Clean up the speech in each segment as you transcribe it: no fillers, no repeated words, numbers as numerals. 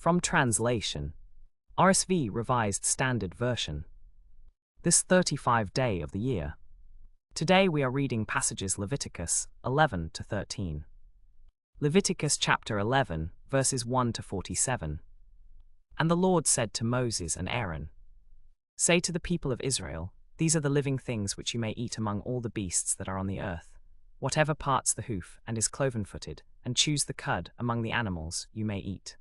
From translation, RSV Revised Standard Version. This 35th day of the year. Today we are reading passages Leviticus 11 to 13. Leviticus chapter 11, verses 1 to 47. And the Lord said to Moses and Aaron, Say to the people of Israel, These are the living things which you may eat among all the beasts that are on the earth. Whatever parts the hoof and is cloven-footed, and chews the cud among the animals, you may eat.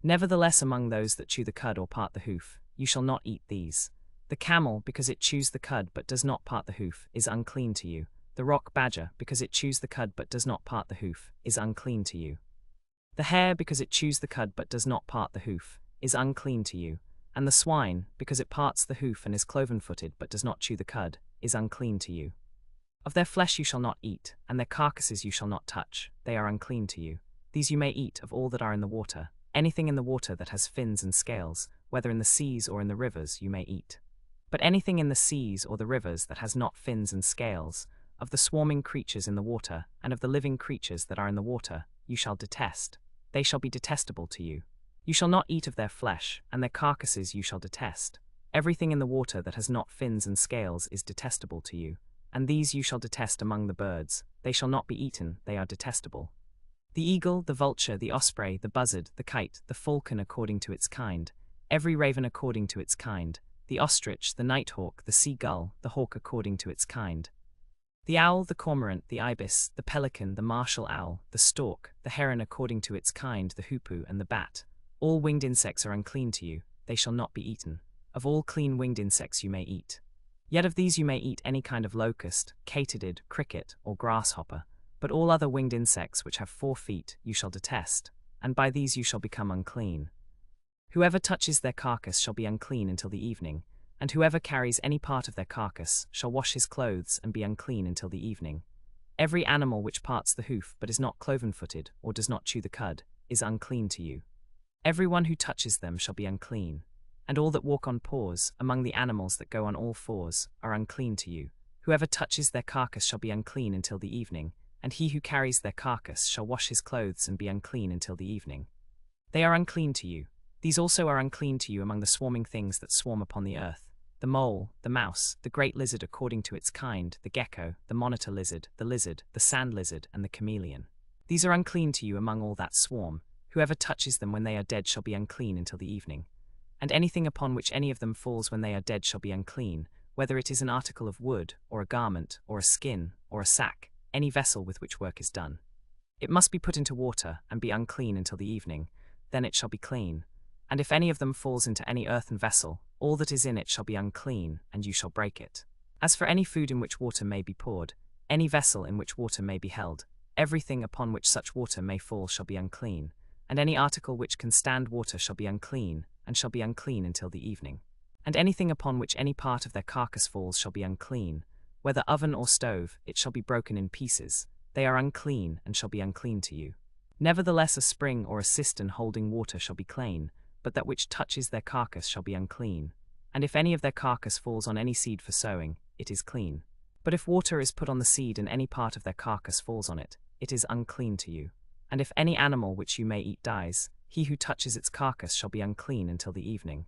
Nevertheless among those that chew the cud or part the hoof, you shall not eat these. The camel, because it chews the cud but does not part the hoof, is unclean to you. The rock badger, because it chews the cud but does not part the hoof, is unclean to you. The hare, because it chews the cud but does not part the hoof, is unclean to you. And the swine, because it parts the hoof and is cloven-footed but does not chew the cud, is unclean to you. Of their flesh you shall not eat, and their carcasses you shall not touch, they are unclean to you. These you may eat of all that are in the water. Anything in the water that has fins and scales, whether in the seas or in the rivers, you may eat. But anything in the seas or the rivers that has not fins and scales, of the swarming creatures in the water, and of the living creatures that are in the water, you shall detest. They shall be detestable to you. You shall not eat of their flesh, and their carcasses you shall detest. Everything in the water that has not fins and scales is detestable to you. And these you shall detest among the birds. They shall not be eaten, they are detestable. The eagle, the vulture, the osprey, the buzzard, the kite, the falcon according to its kind, every raven according to its kind, the ostrich, the nighthawk, the seagull, the hawk according to its kind, the owl, the cormorant, the ibis, the pelican, the martial owl, the stork, the heron according to its kind, the hoopoe, and the bat. All winged insects are unclean to you, they shall not be eaten. Of all clean winged insects you may eat. Yet of these you may eat any kind of locust, katydid, cricket, or grasshopper, but all other winged insects which have 4 feet you shall detest, and by these you shall become unclean. Whoever touches their carcass shall be unclean until the evening, and whoever carries any part of their carcass shall wash his clothes and be unclean until the evening. Every animal which parts the hoof but is not cloven-footed or does not chew the cud is unclean to you. Every one who touches them shall be unclean. And all that walk on paws, among the animals that go on all fours, are unclean to you. Whoever touches their carcass shall be unclean until the evening, and he who carries their carcass shall wash his clothes and be unclean until the evening. They are unclean to you. These also are unclean to you among the swarming things that swarm upon the earth: the mole, the mouse, the great lizard according to its kind, the gecko, the monitor lizard, the sand lizard, and the chameleon. These are unclean to you among all that swarm. Whoever touches them when they are dead shall be unclean until the evening. And anything upon which any of them falls when they are dead shall be unclean, whether it is an article of wood, or a garment, or a skin, or a sack, any vessel with which work is done. It must be put into water, and be unclean until the evening, then it shall be clean. And if any of them falls into any earthen vessel, all that is in it shall be unclean, and you shall break it. As for any food in which water may be poured, any vessel in which water may be held, everything upon which such water may fall shall be unclean, and any article which can stand water shall be unclean, and shall be unclean until the evening. And anything upon which any part of their carcass falls shall be unclean, whether oven or stove, it shall be broken in pieces. They are unclean, and shall be unclean to you. Nevertheless a spring or a cistern holding water shall be clean, but that which touches their carcass shall be unclean. And if any of their carcass falls on any seed for sowing, it is clean. But if water is put on the seed and any part of their carcass falls on it, it is unclean to you. And if any animal which you may eat dies, he who touches its carcass shall be unclean until the evening.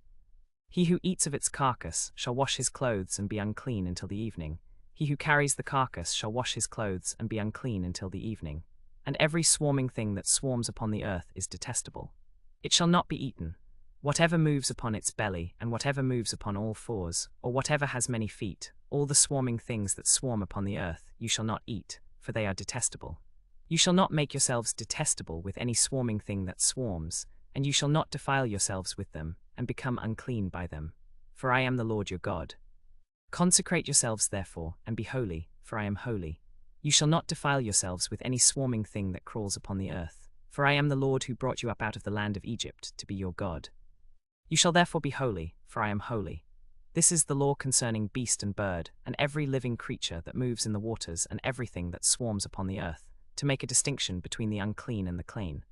He who eats of its carcass shall wash his clothes and be unclean until the evening. He who carries the carcass shall wash his clothes and be unclean until the evening. And every swarming thing that swarms upon the earth is detestable. It shall not be eaten. Whatever moves upon its belly, and whatever moves upon all fours, or whatever has many feet, all the swarming things that swarm upon the earth, you shall not eat, for they are detestable. You shall not make yourselves detestable with any swarming thing that swarms, and you shall not defile yourselves with them, and become unclean by them. For I am the Lord your God. Consecrate yourselves therefore, and be holy, for I am holy. You shall not defile yourselves with any swarming thing that crawls upon the earth, for I am the Lord who brought you up out of the land of Egypt to be your God. You shall therefore be holy, for I am holy. This is the law concerning beast and bird, and every living creature that moves in the waters and everything that swarms upon the earth, to make a distinction between the unclean and the clean,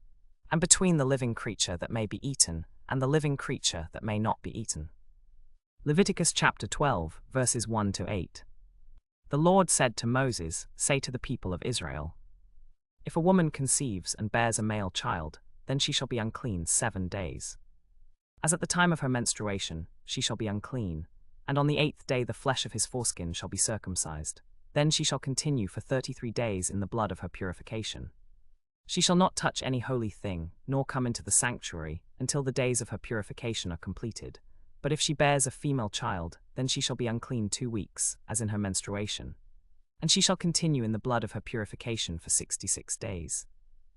and between the living creature that may be eaten and the living creature that may not be eaten. Leviticus chapter 12, verses 1 to 8. The Lord said to Moses, Say to the people of Israel, If a woman conceives and bears a male child, then she shall be unclean 7 days. As at the time of her menstruation, she shall be unclean, and on the 8th day the flesh of his foreskin shall be circumcised. Then she shall continue for 33 days in the blood of her purification. She shall not touch any holy thing, nor come into the sanctuary, until the days of her purification are completed. But if she bears a female child, then she shall be unclean 2 weeks, as in her menstruation. And she shall continue in the blood of her purification for 66 days.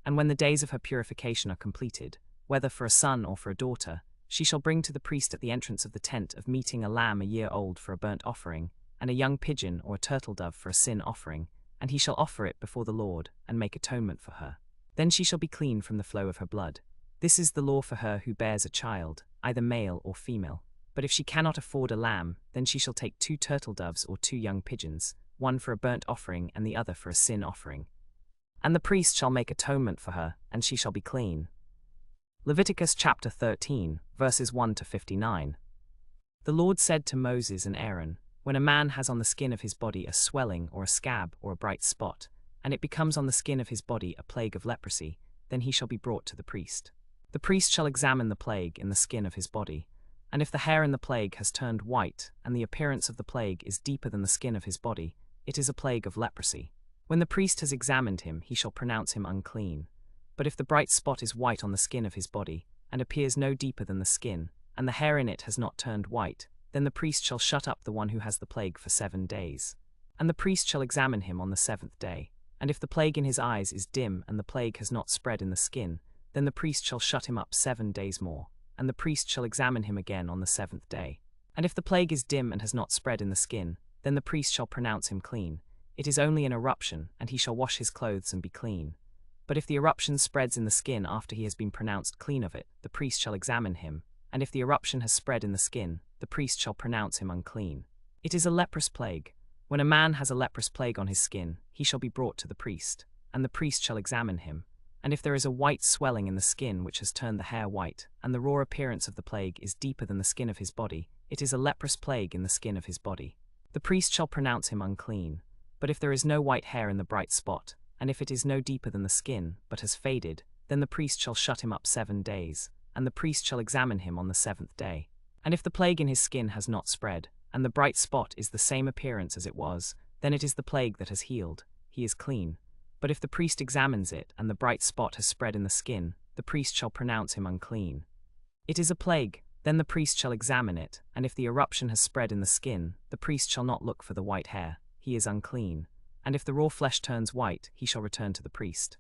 And when the days of her purification are completed, whether for a son or for a daughter, she shall bring to the priest at the entrance of the tent of meeting a lamb a year old for a burnt offering, and a young pigeon or a turtle dove for a sin offering, and he shall offer it before the Lord, and make atonement for her. Then she shall be clean from the flow of her blood. This is the law for her who bears a child, either male or female. But if she cannot afford a lamb, then she shall take 2 turtle doves or 2 young pigeons, one for a burnt offering and the other for a sin offering. And the priest shall make atonement for her, and she shall be clean. Leviticus chapter 13, verses 1 to 59. The Lord said to Moses and Aaron, when a man has on the skin of his body a swelling or a scab or a bright spot, and it becomes on the skin of his body a plague of leprosy, then he shall be brought to the priest. The priest shall examine the plague in the skin of his body, and if the hair in the plague has turned white, and the appearance of the plague is deeper than the skin of his body, it is a plague of leprosy. When the priest has examined him, he shall pronounce him unclean. But if the bright spot is white on the skin of his body, and appears no deeper than the skin, and the hair in it has not turned white, then the priest shall shut up the one who has the plague for 7 days. And the priest shall examine him on the 7th day. And if the plague in his eyes is dim and the plague has not spread in the skin, then the priest shall shut him up 7 days more, and the priest shall examine him again on the 7th day. And if the plague is dim and has not spread in the skin, then the priest shall pronounce him clean. It is only an eruption, and he shall wash his clothes and be clean. But if the eruption spreads in the skin after he has been pronounced clean of it, the priest shall examine him, and if the eruption has spread in the skin, the priest shall pronounce him unclean. It is a leprous plague. When a man has a leprous plague on his skin, he shall be brought to the priest, and the priest shall examine him. And if there is a white swelling in the skin which has turned the hair white, and the raw appearance of the plague is deeper than the skin of his body, it is a leprous plague in the skin of his body. The priest shall pronounce him unclean. But if there is no white hair in the bright spot, and if it is no deeper than the skin, but has faded, then the priest shall shut him up 7 days, and the priest shall examine him on the 7th day. And if the plague in his skin has not spread, and the bright spot is the same appearance as it was, then it is the plague that has healed. He is clean. But if the priest examines it, and the bright spot has spread in the skin, the priest shall pronounce him unclean. It is a plague. Then the priest shall examine it, and if the eruption has spread in the skin, the priest shall not look for the white hair. He is unclean. And if the raw flesh turns white, he shall return to the priest.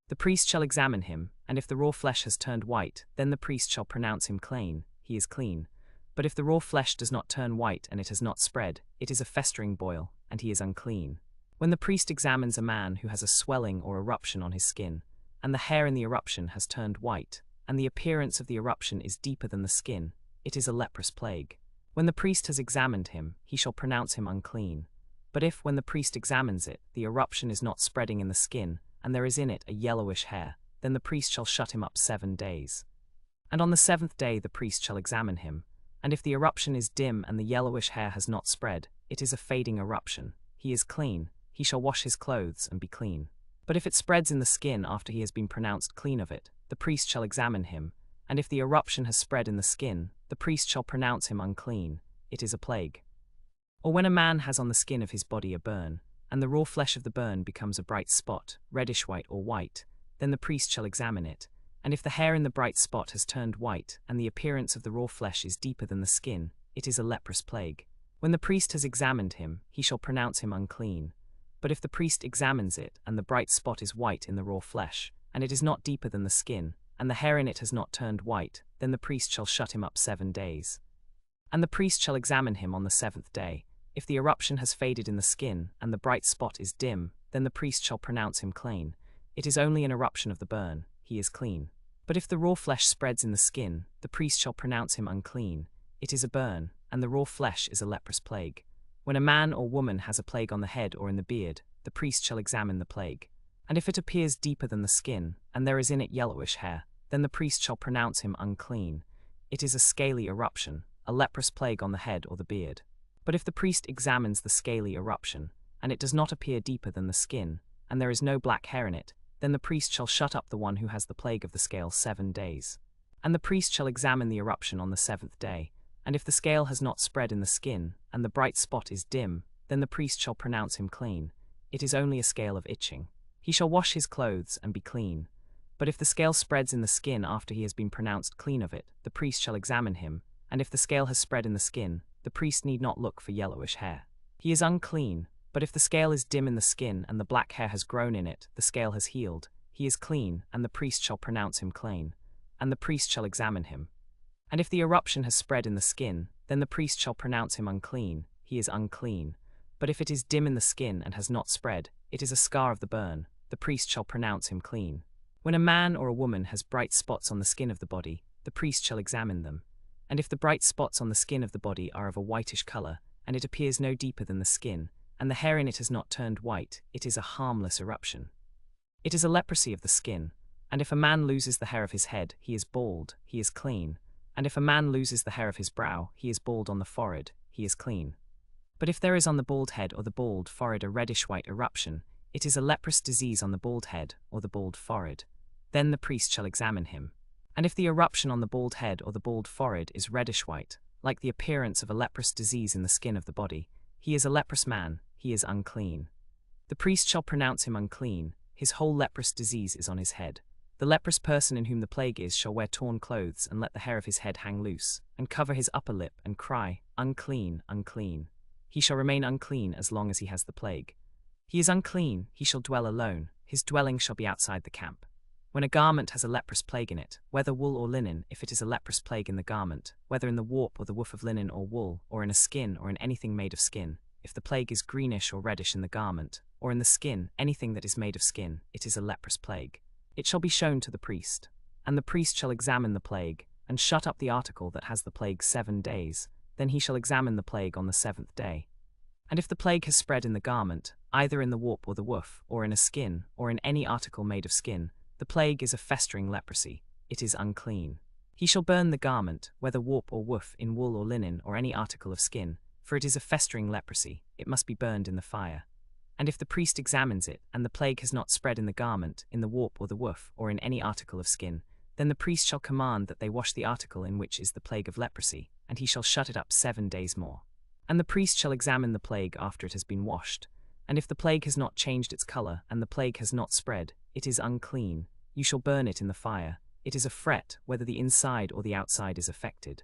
The priest shall examine him, and if the raw flesh has turned white, then the priest shall pronounce him clean. He is clean. But if the raw flesh does not turn white and it has not spread, it is a festering boil, and he is unclean. When the priest examines a man who has a swelling or eruption on his skin, and the hair in the eruption has turned white, and the appearance of the eruption is deeper than the skin, it is a leprous plague. When the priest has examined him, he shall pronounce him unclean. But if, when the priest examines it, the eruption is not spreading in the skin, and there is in it a yellowish hair, then the priest shall shut him up 7 days. And on the 7th day the priest shall examine him, and if the eruption is dim and the yellowish hair has not spread, it is a fading eruption. He is clean. He shall wash his clothes and be clean. But if it spreads in the skin after he has been pronounced clean of it, the priest shall examine him, and if the eruption has spread in the skin, the priest shall pronounce him unclean. It is a plague. Or when a man has on the skin of his body a burn, and the raw flesh of the burn becomes a bright spot, reddish white or white, then the priest shall examine it, and if the hair in the bright spot has turned white, and the appearance of the raw flesh is deeper than the skin, it is a leprous plague. When the priest has examined him, he shall pronounce him unclean. But if the priest examines it, and the bright spot is white in the raw flesh, and it is not deeper than the skin, and the hair in it has not turned white, then the priest shall shut him up 7 days. And the priest shall examine him on the 7th day. If the eruption has faded in the skin, and the bright spot is dim, then the priest shall pronounce him clean. It is only an eruption of the burn. He is clean. But if the raw flesh spreads in the skin, the priest shall pronounce him unclean. It is a burn, and the raw flesh is a leprous plague. When a man or woman has a plague on the head or in the beard, the priest shall examine the plague. And if it appears deeper than the skin, and there is in it yellowish hair, then the priest shall pronounce him unclean. It is a scaly eruption, a leprous plague on the head or the beard. But if the priest examines the scaly eruption, and it does not appear deeper than the skin, and there is no black hair in it, then the priest shall shut up the one who has the plague of the scale 7 days. And the priest shall examine the eruption on the 7th day, and if the scale has not spread in the skin, and the bright spot is dim, then the priest shall pronounce him clean. It is only a scale of itching. He shall wash his clothes and be clean. But if the scale spreads in the skin after he has been pronounced clean of it, the priest shall examine him, and if the scale has spread in the skin, the priest need not look for yellowish hair. He is unclean, but if the scale is dim in the skin and the black hair has grown in it, the scale has healed. He is clean, and the priest shall pronounce him clean. And the priest shall examine him. And if the eruption has spread in the skin, then the priest shall pronounce him unclean. He is unclean. But if it is dim in the skin and has not spread, it is a scar of the burn. The priest shall pronounce him clean. When a man or a woman has bright spots on the skin of the body, the priest shall examine them. And if the bright spots on the skin of the body are of a whitish color, and it appears no deeper than the skin, and the hair in it has not turned white, it is a harmless eruption. It is a leprosy of the skin. And if a man loses the hair of his head, he is bald, he is clean. And if a man loses the hair of his brow, he is bald on the forehead, he is clean. But if there is on the bald head or the bald forehead a reddish-white eruption, it is a leprous disease on the bald head or the bald forehead. Then the priest shall examine him. And if the eruption on the bald head or the bald forehead is reddish-white, like the appearance of a leprous disease in the skin of the body, he is a leprous man, he is unclean. The priest shall pronounce him unclean, his whole leprous disease is on his head. The leprous person in whom the plague is shall wear torn clothes and let the hair of his head hang loose, and cover his upper lip and cry, unclean, unclean. He shall remain unclean as long as he has the plague. He is unclean, he shall dwell alone, his dwelling shall be outside the camp. When a garment has a leprous plague in it, whether wool or linen, if it is a leprous plague in the garment, whether in the warp or the woof of linen or wool, or in a skin or in anything made of skin, if the plague is greenish or reddish in the garment, or in the skin, anything that is made of skin, it is a leprous plague. It shall be shown to the priest, and the priest shall examine the plague, and shut up the article that has the plague 7 days, then he shall examine the plague on the 7th day. And if the plague has spread in the garment, either in the warp or the woof, or in a skin, or in any article made of skin, the plague is a festering leprosy, it is unclean. He shall burn the garment, whether warp or woof, in wool or linen, or any article of skin, for it is a festering leprosy, it must be burned in the fire. And if the priest examines it, and the plague has not spread in the garment, in the warp or the woof, or in any article of skin, then the priest shall command that they wash the article in which is the plague of leprosy, and he shall shut it up 7 days more. And the priest shall examine the plague after it has been washed. And if the plague has not changed its color, and the plague has not spread, it is unclean. You shall burn it in the fire. It is a fret, whether the inside or the outside is affected.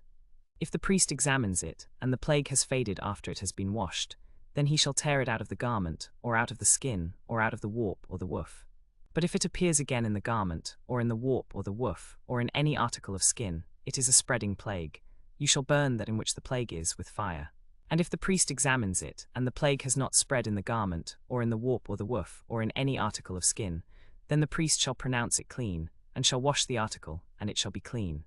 If the priest examines it, and the plague has faded after it has been washed, then he shall tear it out of the garment, or out of the skin, or out of the warp or the woof. But if it appears again in the garment, or in the warp or the woof, or in any article of skin, it is a spreading plague. You shall burn that in which the plague is with fire. And if the priest examines it, and the plague has not spread in the garment, or in the warp or the woof, or in any article of skin, then the priest shall pronounce it clean, and shall wash the article, and it shall be clean.